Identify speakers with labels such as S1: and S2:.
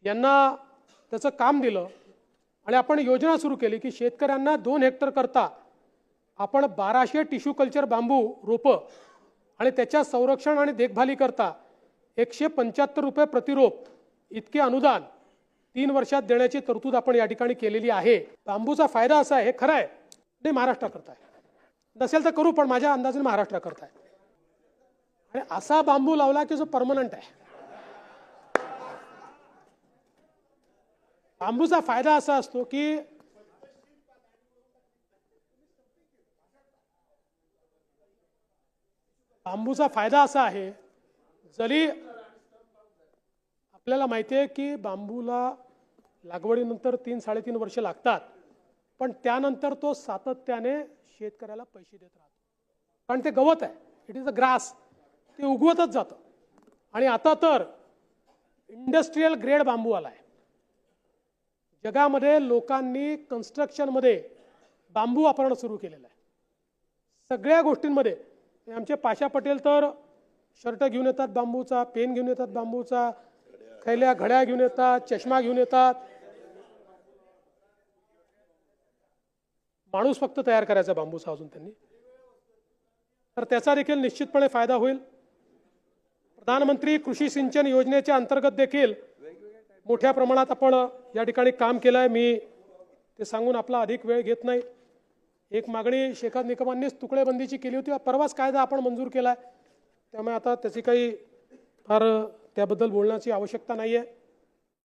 S1: यांना त्याचं काम दिलं आणि आपण योजना सुरू केली की शेतकऱ्यांना 2 हेक्टर करता आपण 1200 टिश्यू कल्चर बांबू रोपं आणि त्याच्या संरक्षण आणि देखभाली करता 175 रुपये प्रतिरोप इतके अनुदान 3 वर्षात देण्याची तरतूद आपण या ठिकाणी केलेली आहे। बांबूचा फायदा असा आहे, हे खरं आहे, नाही महाराष्ट्र करताय, नसेल तर करू, पण माझ्या अंदाजाने महाराष्ट्र करताय। आणि असा बांबू लावला की जो परमनंट आहे। बांबूचा फायदा असा असतो की बांबूचा फायदा असा आहे, जरी आपल्याला माहिती आहे की बांबूला लागवडीनंतर 3-3.5 वर्ष लागतात, पण त्यानंतर तो सातत्याने शेतकऱ्याला पैसे देत राहतो, कारण ते गवत आहे, इट इज अ ग्रास, ते उगवतच जातं। आणि आता तर इंडस्ट्रियल ग्रेड बांबू आलाय। जगामध्ये लोकांनी कन्स्ट्रक्शनमध्ये बांबू वापरणं सुरू केलेलं आहे, सगळ्या गोष्टींमध्ये। आमचे पाशा पटेल तर शर्ट घेऊन येतात बांबूचा, पेन घेऊन येतात बांबूचा, खैल्या घड्या घेऊन येतात, चष्मा घेऊन येतात। माणूस फक्त तयार करायचा बांबूचा अजून त्यांनी, तर त्याचा देखील निश्चितपणे फायदा होईल। प्रधानमंत्री कृषी सिंचन योजनेच्या अंतर्गत देखील मोठ्या प्रमाणात आपण या ठिकाणी काम केलं आहे। मी ते सांगून आपला अधिक वेळ घेत नाही। एक मागणी शेखर निकमांनीच तुकडेबंदीची केली होती, परवाच कायदा आपण मंजूर केला आहे, त्यामुळे आता त्याची काही फार त्याबद्दल बोलण्याची आवश्यकता नाही आहे।